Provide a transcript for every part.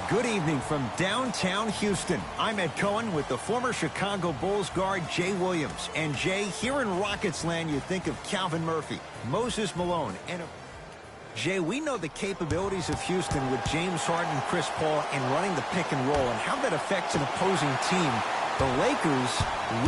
Good evening from downtown Houston. I'm Ed Cohen with the former Chicago Bulls guard Jay Williams. And Jay, here in Rockets land, you think of Calvin Murphy, Moses Malone, and Jay, we know the capabilities of Houston with James Harden and Chris Paul in running the pick and roll and how that affects an opposing team. The Lakers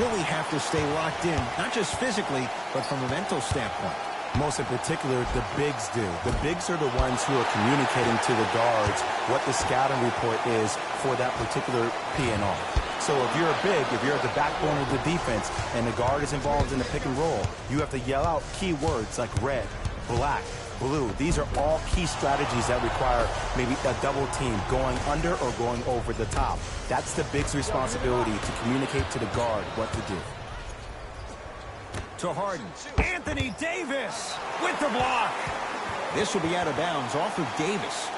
really have to stay locked in, not just physically, but from a mental standpoint. Most in particular, the bigs do. The bigs are the ones who are communicating to the guards what the scouting report is for that particular P&R. So if you're a big, if you're at the backbone of the defense and the guard is involved in the pick and roll, you have to yell out key words like red, black, blue. These are all key strategies that require maybe a double team going under or going over the top. That's the big's responsibility, to communicate to the guard what to do. To Harden. Anthony Davis with the block. This will be out of bounds off of Davis.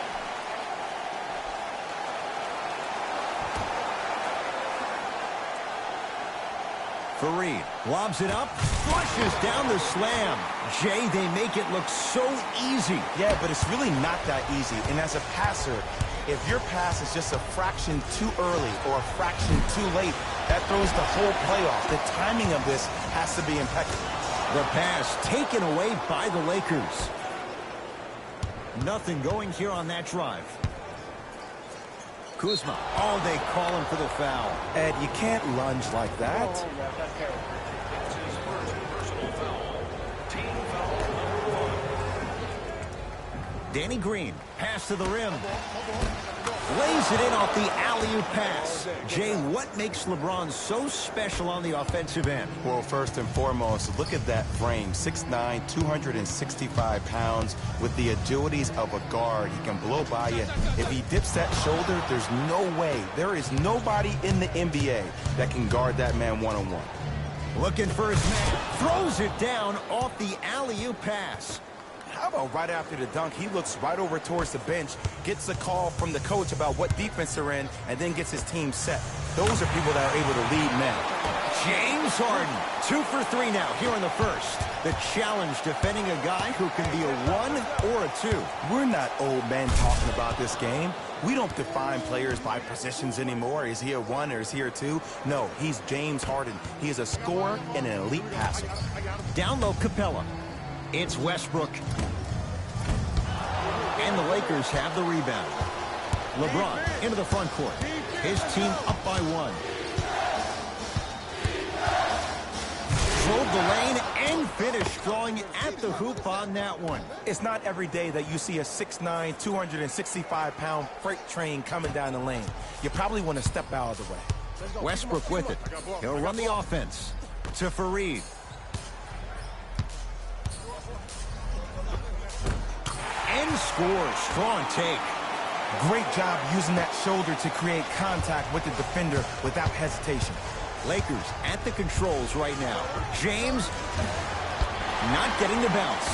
Fareed lobs it up, flushes down the slam. Jay, they make it look so easy. Yeah, but it's really not that easy. And as a passer, if your pass is just a fraction too early or a fraction too late, that throws the whole play off. The timing of this has to be impeccable. The pass taken away by the Lakers. Nothing going here on that drive. Kuzma. Oh, they call him for the foul. Ed, you can't lunge like that. Danny Green, pass to the rim. Lays it in off the alley-oop pass. Jay, what makes LeBron so special on the offensive end? Well, first and foremost, look at that frame. 6'9", 265 pounds with the agilities of a guard. He can blow by you. If he dips that shoulder, there's no way. There is nobody in the NBA that can guard that man one-on-one. Looking for his man. Throws it down off the alley-oop pass. How about right after the dunk, he looks right over towards the bench, gets a call from the coach about what defense they're in, and then gets his team set. Those are people that are able to lead men. James Harden, 2 for 3 now here in the first. The challenge defending a guy who can be a 1 or a 2. We're not old men talking about this game. We don't define players by positions anymore. Is he a 1 or is he a 2? No, he's James Harden. He is a scorer and an elite passer. Down low, Capella. It's Westbrook. And the Lakers have the rebound. LeBron into the front court. His team up by 1. Drove the lane and finished strong at the hoop on that one. It's not every day that you see a 6'9", 265-pound freight train coming down the lane. You probably want to step out of the way. Westbrook with it. He'll run the offense to Fareed. And scores. Strong take. Great job using that shoulder to create contact with the defender without hesitation. Lakers at the controls right now. James not getting the bounce.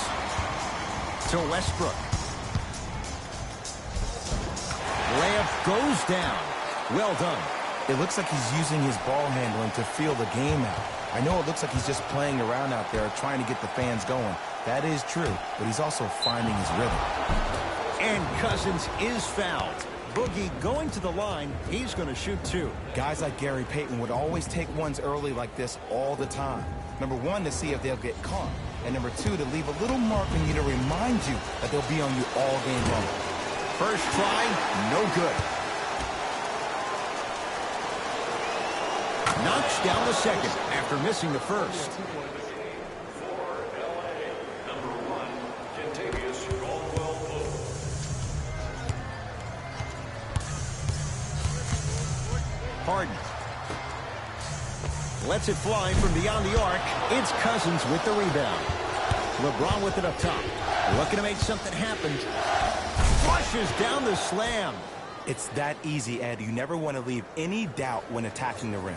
To Westbrook. Layup goes down. Well done. It looks like he's using his ball handling to feel the game out. I know it looks like he's just playing around out there trying to get the fans going. That is true, but he's also finding his rhythm. And Cousins is fouled. Boogie going to the line. He's going to shoot 2. Guys like Gary Payton would always take ones early like this all the time. Number 1, to see if they'll get caught. And number 2, to leave a little mark on you to remind you that they'll be on you all game long. First try, no good. Knocks down the second after missing the first. Harden lets it fly from beyond the arc. It's Cousins with the rebound. LeBron with it up top. Looking to make something happen. Flushes down the slam. It's that easy, Ed. You never want to leave any doubt when attacking the rim.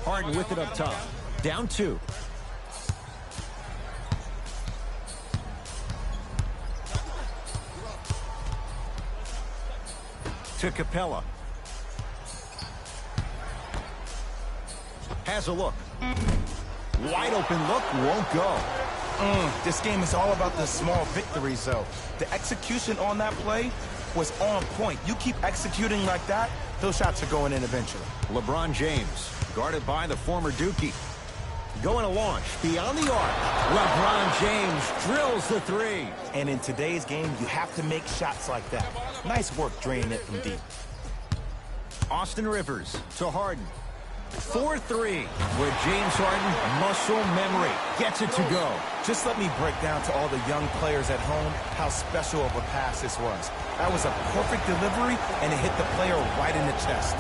Harden with it up top. Down 2. To Capella. Has a look. Wide open look, won't go. This game is all about the small victories, though. The execution on that play was on point. You keep executing like that, those shots are going in eventually. LeBron James, guarded by the former Dookie. Going to launch beyond the arc. LeBron James drills the three. And in today's game, you have to make shots like that. Nice work draining it from deep. Austin Rivers to Harden. 4-3 with James Harden, muscle memory, gets it to go. Just let me break down to all the young players at home how special of a pass this was. That was a perfect delivery, and it hit the player right in the chest.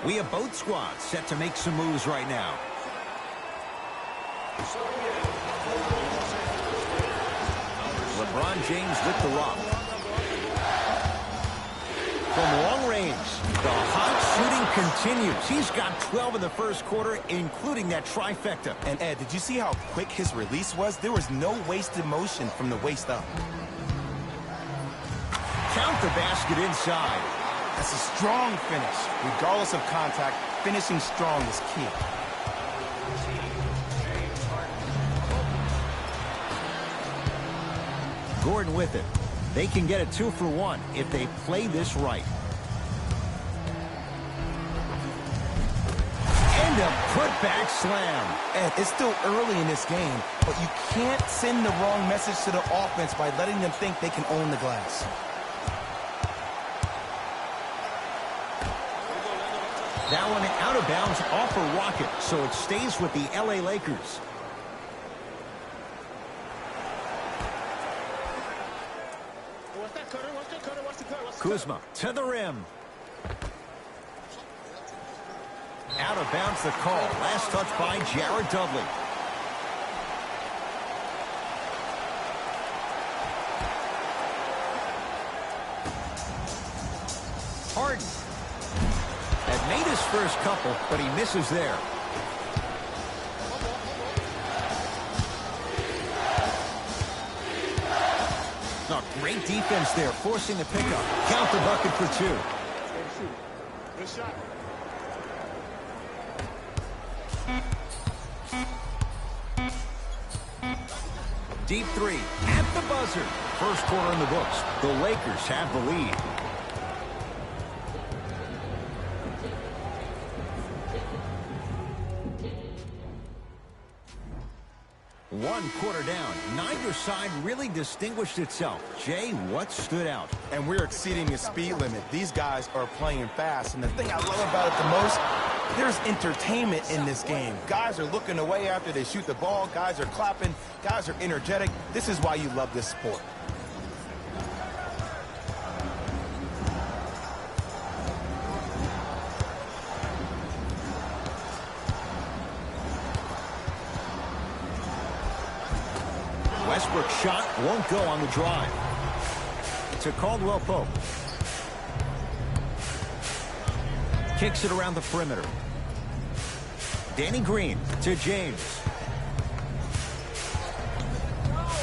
We have both squads set to make some moves right now. LeBron James with the lob. From long range, the hot shooting continues. He's got 12 in the first quarter, including that trifecta. And Ed, did you see how quick his release was? There was no wasted motion from the waist up. Count the basket inside. That's a strong finish. Regardless of contact, finishing strong is key. Gordon with it. They can get a 2-for-1 if they play this right. And a putback slam. Ed, it's still early in this game, but you can't send the wrong message to the offense by letting them think they can own the glass. That one out of bounds off a rocket, so it stays with the LA Lakers. Kuzma to the rim. Out of bounds the call. Last touch by Jared Dudley. Harden had made his first couple, but he misses there. No, great defense there, forcing the pickup. Count the bucket for two. Good shot. Deep three at the buzzer. First quarter in the books. The Lakers have the lead. One quarter down. Neither side really distinguished itself. Jay, what stood out? And we're exceeding the speed limit. These guys are playing fast, and the thing I love about it the most, there's entertainment in this game. Guys are looking away after they shoot the ball. Guys are clapping. Guys are energetic. This is why you love this sport. Westbrook's shot won't go on the drive. To Caldwell Pope. Kicks it around the perimeter. Danny Green to James.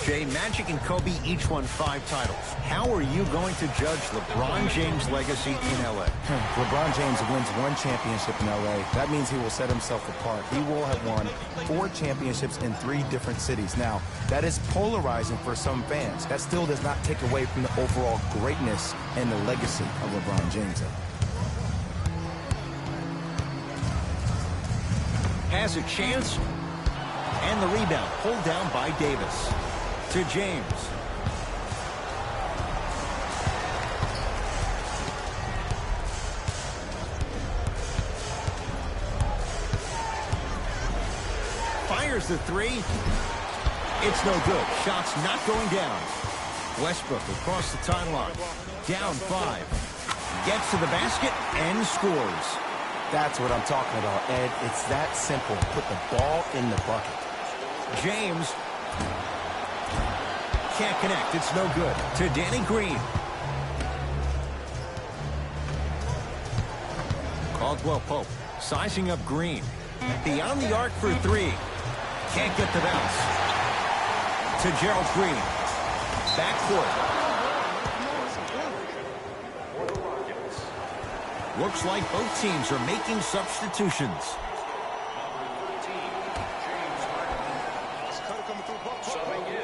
Jay, Magic and Kobe each won 5 titles. How are you going to judge LeBron James' legacy in L.A.? LeBron James wins 1 championship in L.A. That means he will set himself apart. He will have won 4 championships in 3 different cities. Now, that is polarizing for some fans. That still does not take away from the overall greatness and the legacy of LeBron James. Has a chance. And the rebound pulled down by Davis. To James. Fires the three. It's no good. Shot's not going down. Westbrook across the timeline. Down 5. Gets to the basket and scores. That's what I'm talking about, Ed. It's that simple. Put the ball in the bucket. James. Can't connect. It's no good. To Danny Green. Caldwell Pope sizing up Green. Beyond the arc for 3. Can't get the bounce. To Gerald Green. Backcourt. Looks like both teams are making substitutions.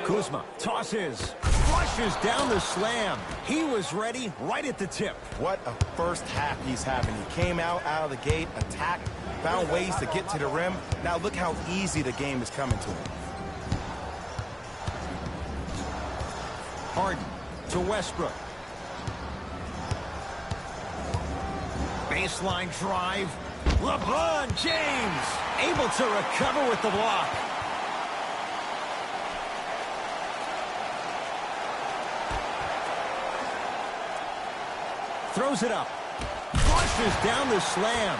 Kuzma tosses. Flushes down the slam. He was ready right at the tip. What a first half he's having. He came out of the gate, attacked, found ways to get to the rim. Now look how easy the game is coming to him. Harden to Westbrook. Baseline drive. LeBron James able to recover with the block. Throws it up. Flushes down the slam.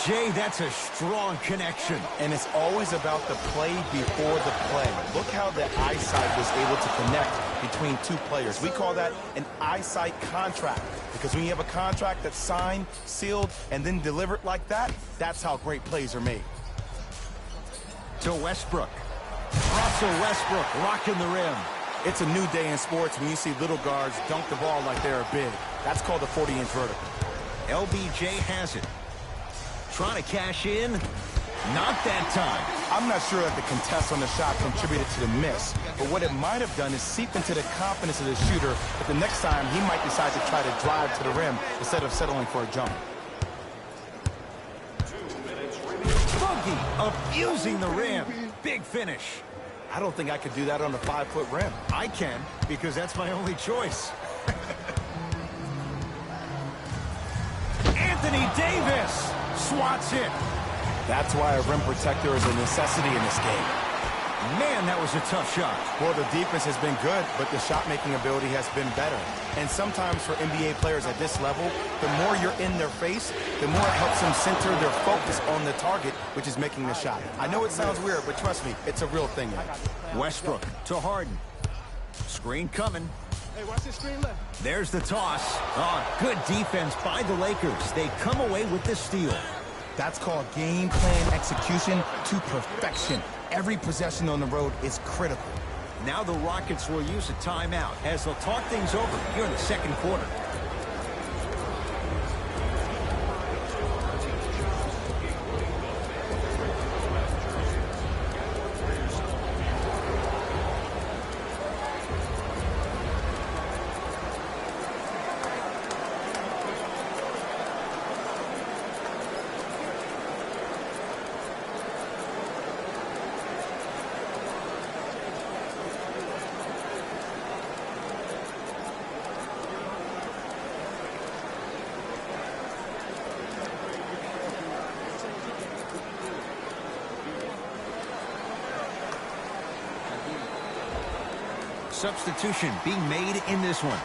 Jay, that's a strong connection. And it's always about the play before the play. Look how the eyesight was able to connect between two players. We call that an eyesight contract. Because when you have a contract that's signed, sealed, and then delivered like that, that's how great plays are made. To Westbrook. Russell Westbrook rocking the rim. It's a new day in sports when you see little guards dunk the ball like they're big. That's called a 40-inch vertical. LBJ has it. Trying to cash in. Not that time. I'm not sure that the contest on the shot contributed to the miss, but what it might have done is seep into the confidence of the shooter that the next time he might decide to try to drive to the rim instead of settling for a jump. Boogie abusing the rim. Big finish. I don't think I could do that on a 5-foot rim. I can, because that's my only choice. Anthony Davis swats it. That's why a rim protector is a necessity in this game. Man, that was a tough shot. Well, the defense has been good, but the shot-making ability has been better. And sometimes for NBA players at this level, the more you're in their face, the more it helps them center their focus on the target, which is making the shot. I know it sounds weird, but trust me, it's a real thing. Westbrook to Harden. Screen coming. Hey, watch this screen left. There's the toss. Oh, good defense by the Lakers. They come away with the steal. That's called game plan execution to perfection. Every possession on the road is critical. Now the Rockets will use a timeout as they'll talk things over here in the second quarter. Substitution being made in this one.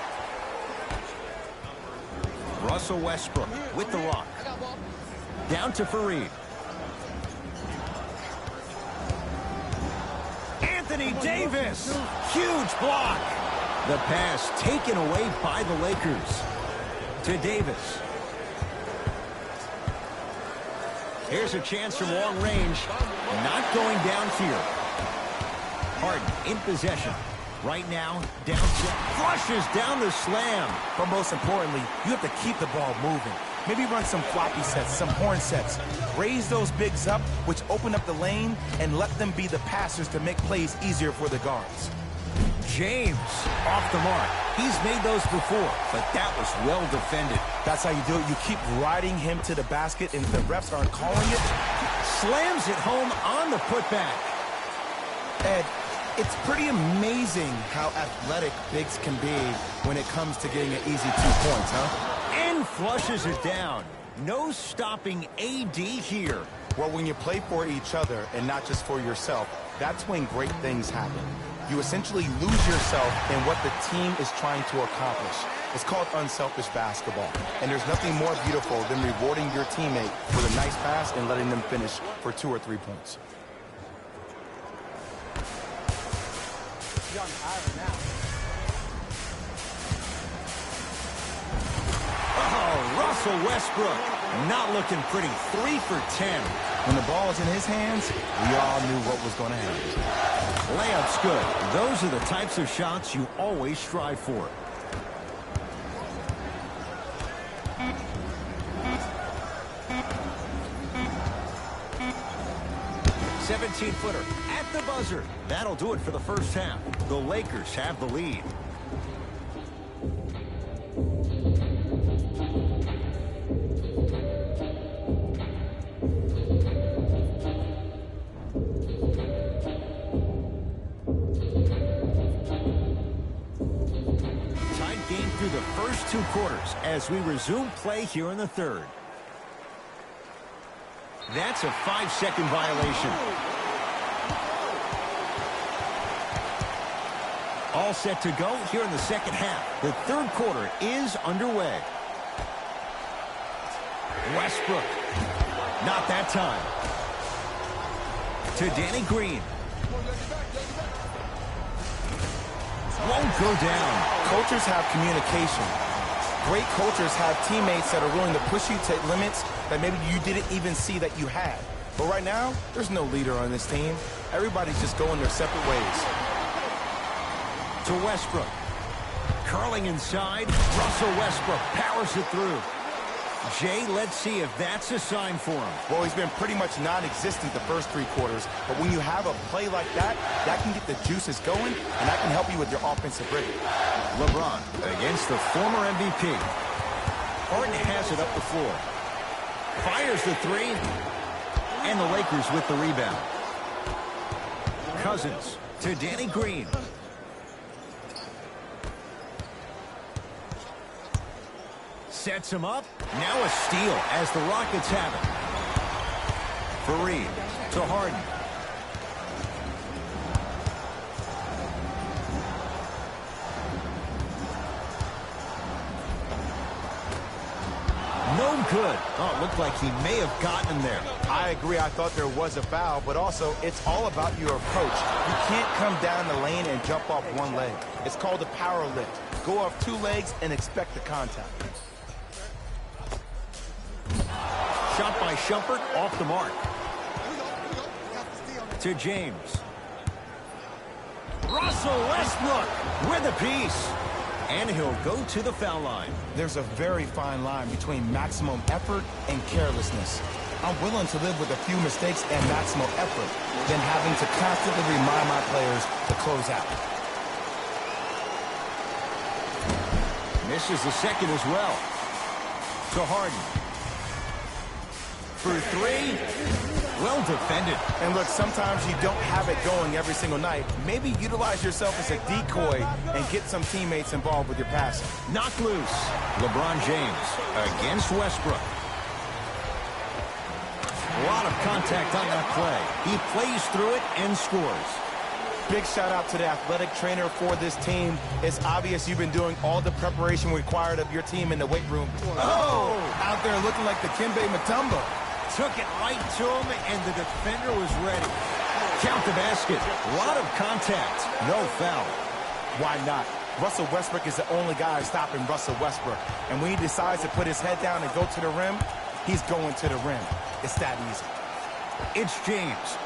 Russell Westbrook with the rock. Down to Fareed. Anthony Davis. Huge block. The pass taken away by the Lakers. To Davis. Here's a chance from long range. Not going down here. Harden in possession. Right now, down set. Flushes down the slam. But most importantly, you have to keep the ball moving. Maybe run some floppy sets, some horn sets. Raise those bigs up, which open up the lane, and let them be the passers to make plays easier for the guards. James off the mark. He's made those before, but that was well defended. That's how you do it. You keep riding him to the basket, and if the refs aren't calling it, slams it home on the putback. Ed, it's pretty amazing how athletic bigs can be when it comes to getting an easy 2 points, huh? And flushes it down. No stopping AD here. Well, when you play for each other and not just for yourself, that's when great things happen. You essentially lose yourself in what the team is trying to accomplish. It's called unselfish basketball. And there's nothing more beautiful than rewarding your teammate with a nice pass and letting them finish for 2 or 3 points. Oh, Russell Westbrook not looking pretty. 3 for 10. When the ball is in his hands, we all knew what was going to happen. Layup's good. Those are the types of shots you always strive for. Footer at the buzzer. That'll do it for the first half. The Lakers have the lead. Tied game through the first 2 quarters as we resume play here in the third. That's a 5-second violation. All set to go here in the second half. The third quarter is underway. Westbrook. Not that time. To Danny Green. Won't go down. Cultures have communication. Great cultures have teammates that are willing to push you to limits that maybe you didn't even see that you had. But right now, there's no leader on this team. Everybody's just going their separate ways. To Westbrook. Curling inside. Russell Westbrook powers it through. Jay, let's see if that's a sign for him. Well, he's been pretty much non-existent the first 3 quarters, but when you have a play like that, that can get the juices going, and that can help you with your offensive rhythm. LeBron against the former MVP. Harden has it up the floor. Fires the 3, and the Lakers with the rebound. Cousins to Danny Green. Sets him up. Now a steal as the Rockets have it. Fareed to Harden. No good. Oh, it looked like he may have gotten him there. I agree. I thought there was a foul, but also it's all about your approach. You can't come down the lane and jump off 1 leg. It's called a power lift. Go off 2 legs and expect the contact. Shot by Shumpert off the mark. To James. Russell Westbrook with a piece. And he'll go to the foul line. There's a very fine line between maximum effort and carelessness. I'm willing to live with a few mistakes and maximum effort than having to constantly remind my players to close out. Misses the second as well. To Harden. For 3. Well defended. And look, sometimes you don't have it going every single night. Maybe utilize yourself as a decoy and get some teammates involved with your passing. Knocked loose. LeBron James against Westbrook. A lot of contact on that play. He plays through it and scores. Big shout out to the athletic trainer for this team. It's obvious you've been doing all the preparation required of your team in the weight room. Oh! Out there looking like the Kimbe Mutombo. Took it right to him, and the defender was ready. Count the basket. A lot of contact. No foul. Why not? Russell Westbrook is the only guy stopping Russell Westbrook. And when he decides to put his head down and go to the rim, he's going to the rim. It's that easy. It's James.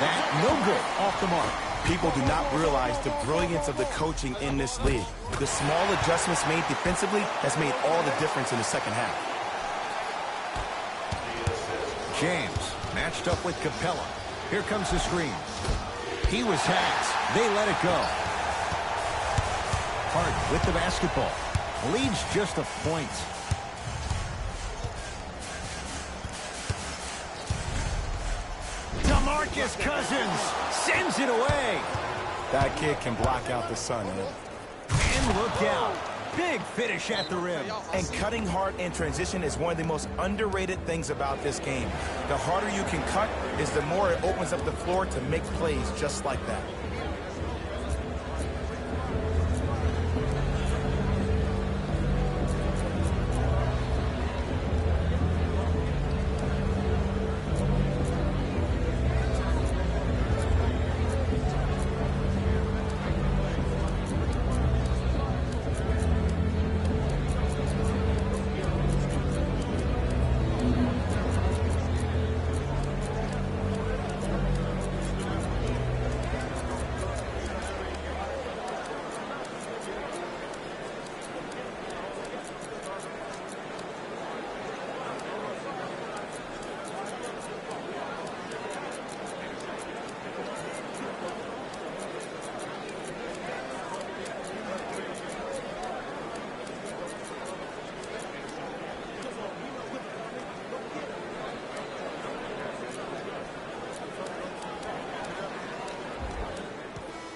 That no good. Off the mark. People do not realize the brilliance of the coaching in this league. The small adjustments made defensively has made all the difference in the second half. James matched up with Capella. Here comes the screen. He was hacked. They let it go. Harden with the basketball. Leads just a point. DeMarcus Cousins sends it away. That kid can block out the sun, Ed. And look out. Big finish at the rim. And cutting hard in transition is one of the most underrated things about this game. The harder you can cut is the more it opens up the floor to make plays just like that.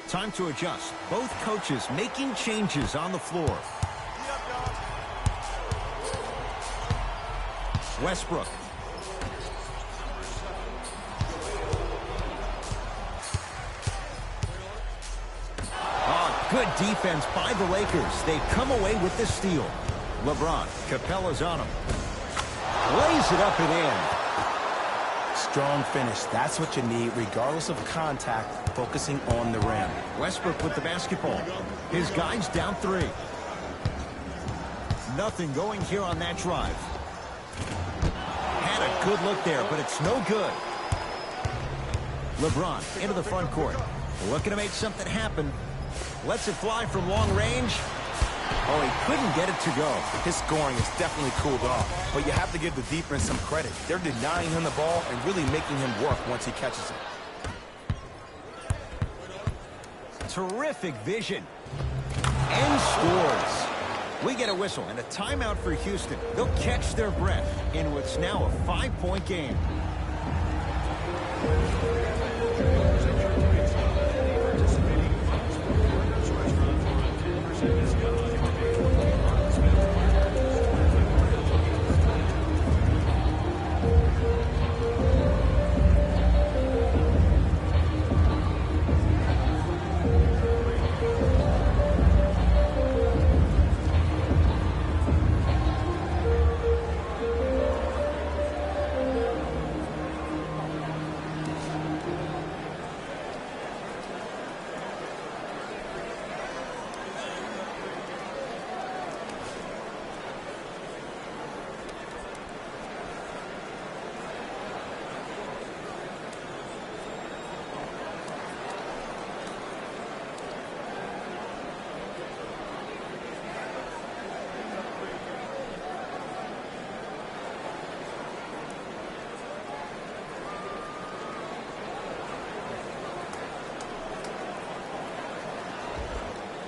Time to adjust. Both coaches making changes on the floor. Westbrook. Oh, good defense by the Lakers. They come away with the steal. LeBron, Capella's on him. Lays it up and in. Strong finish. That's what you need, regardless of contact, focusing on the rim. Westbrook with the basketball. His guys down 3. Nothing going here on that drive. Had a good look there, but it's no good. LeBron into the front court. Looking to make something happen. Lets it fly from long range. Oh, he couldn't get it to go. His scoring is definitely cooled off, but you have to give the defense some credit. They're denying him the ball and really making him work once he catches it. Terrific vision. And scores. We get a whistle and a timeout for Houston. They'll catch their breath in what's now a 5-point game.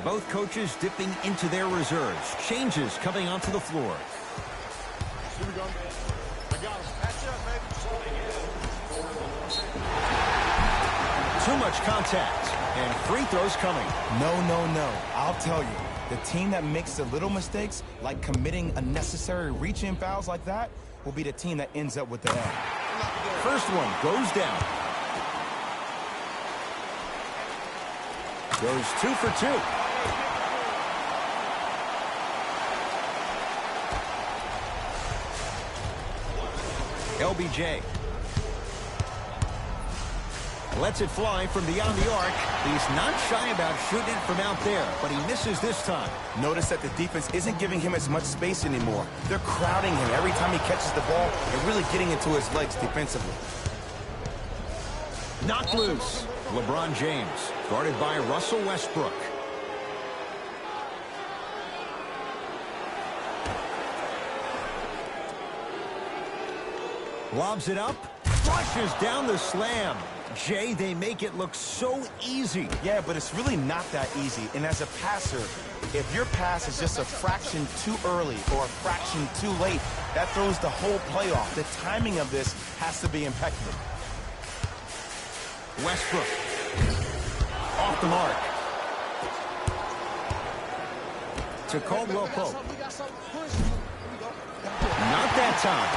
Both coaches dipping into their reserves. Changes coming onto the floor. Here we go. I got him. Patch up, baby. Too much contact. And free throws coming. No. I'll tell you. The team that makes the little mistakes, like committing unnecessary reach-in fouls like that, will be the team that ends up with the L. First one goes down. Goes 2 for 2. LBJ. Lets it fly from beyond the arc. He's not shy about shooting it from out there, but he misses this time. Notice that the defense isn't giving him as much space anymore. They're crowding him every time he catches the ball and really getting into his legs defensively. Knocked loose. LeBron James, guarded by Russell Westbrook. Lobs it up, flushes down the slam. Jay, they make it look so easy. Yeah, but it's really not that easy. And as a passer, if your pass is just a fraction too early or a fraction too late, that throws the whole play off. The timing of this has to be impeccable. Westbrook. Off the mark. To Caldwell Pope. Not that time.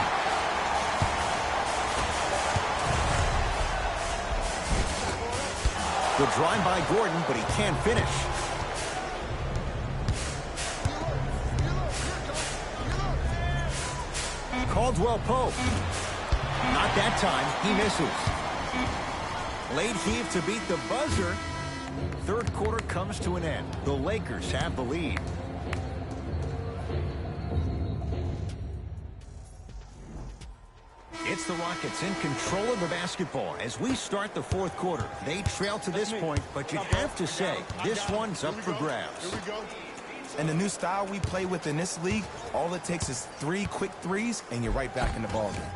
The drive by Gordon, but he can't finish. Caldwell Pope. Not that time. He misses. Late heave to beat the buzzer. Third quarter comes to an end. The Lakers have the lead. It's the Rockets in control of the basketball as we start the fourth quarter. They trail to this point, but you'd have to say this one's up for grabs. And the new style we play with in this league, all it takes is 3 quick threes, and you're right back in the ballgame.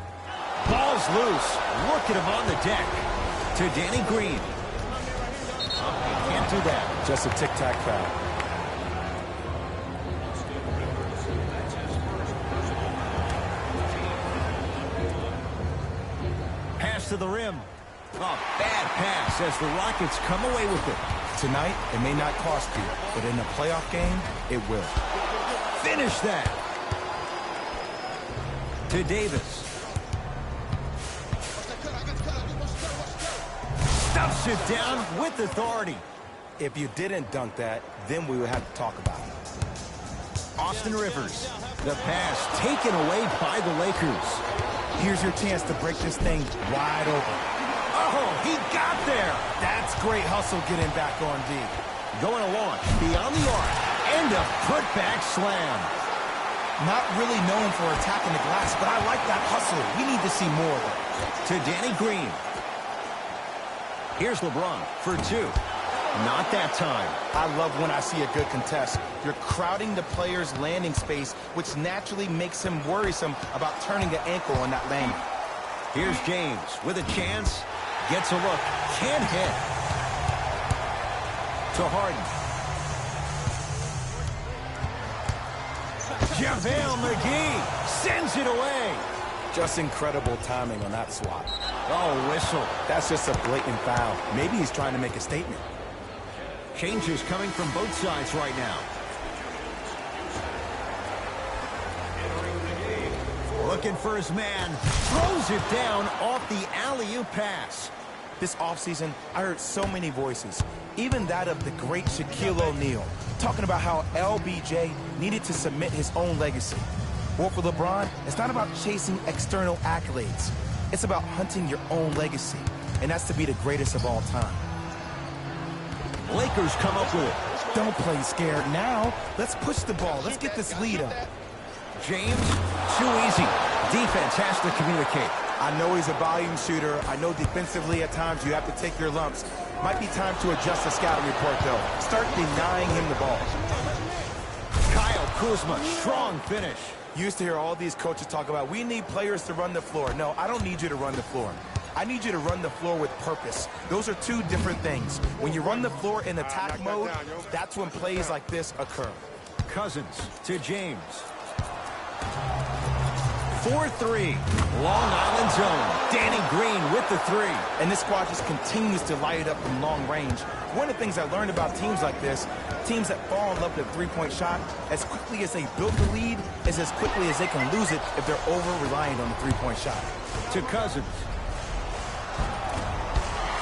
Ball's loose. Look at him on the deck. To Danny Green. Oh, he can't do that. Just a tic-tac-toe. Pass to the rim. A bad pass as the Rockets come away with it. Tonight, it may not cost you, but in a playoff game, it will. Finish that. To Davis. Stuffs it down with authority. If you didn't dunk that, then we would have to talk about it. Austin Rivers. The pass taken away by the Lakers. Here's your chance to break this thing wide open. Oh, he got there. That's great hustle getting back on D. Going to launch beyond the arc. And a putback slam. Not really known for attacking the glass, but I like that hustle. We need to see more of it. To Danny Green. Here's LeBron for 2. Not that time. I love when I see a good contest. You're crowding the player's landing space, which naturally makes him worrisome about turning the ankle on that landing. Here's James with a chance. Gets a look. Can't hit. To Harden. JaVale McGee sends it away. Just incredible timing on that swat. Oh, whistle. That's just a blatant foul. Maybe he's trying to make a statement. Changes coming from both sides right now. Looking for his man. Throws it down off the alley-oop pass. This offseason, I heard so many voices, even that of the great Shaquille O'Neal, talking about how LBJ needed to submit his own legacy. Well, for LeBron, it's not about chasing external accolades. It's about hunting your own legacy, and that's to be the greatest of all time. Lakers come up with it. Don't play scared now. Let's push the ball. Let's get this lead up. James, too easy. Defense has to communicate. I know he's a volume shooter. I know defensively at times you have to take your lumps. Might be time to adjust the scouting report, though. Start denying him the ball. Kyle Kuzma, strong finish. You used to hear all these coaches talk about, we need players to run the floor. No, I don't need you to run the floor. I need you to run the floor with purpose. Those are two different things. When you run the floor in attack mode, that's when plays like this occur. Cousins to James. 4-3. Long Island zone. Danny Green with the 3. And this squad just continues to light it up from long range. One of the things I learned about teams like this, teams that fall in love with the three-point shot, as quickly as they build the lead, is as quickly as they can lose it if they're over-reliant on the three-point shot. To Cousins.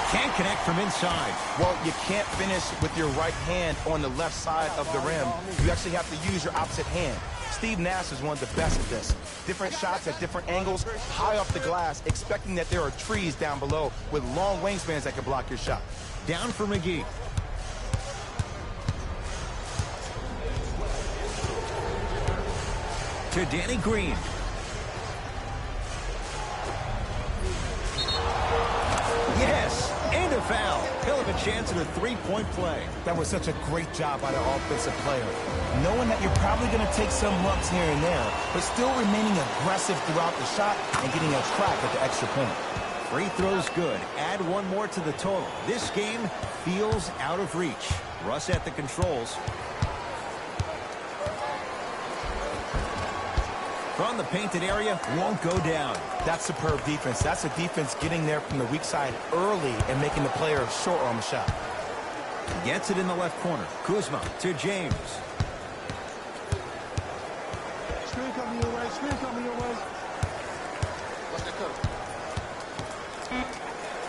Can't connect from inside. Well, you can't finish with your right hand on the left side of the rim. You actually have to use your opposite hand. Steve Nash is one of the best at this. Different shots at different angles, high off the glass, expecting that there are trees down below with long wingspans that can block your shot. Down for McGee. To Danny Green. Yes, and a foul. He'll have a chance at a three-point play. That was such a great job by the offensive player. Knowing that you're probably going to take some lumps here and there, but still remaining aggressive throughout the shot and getting a crack at the extra point. Free throw's good. Add one more to the total. This game feels out of reach. Russ at the controls. From around the painted area won't go down. That's superb defense. That's a defense getting there from the weak side early and making the player a short arm shot. Gets it in the left corner. Kuzma to James. Screen coming your way. Screen coming your way.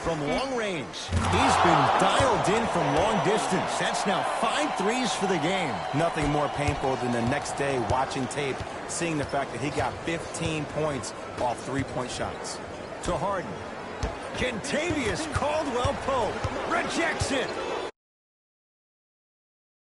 From long range, he's been dialed in from long distance. That's now 5 threes for the game. Nothing more painful than the next day watching tape, seeing the fact that he got 15 points off three-point shots. To Harden. Kentavious Caldwell-Pope rejects it.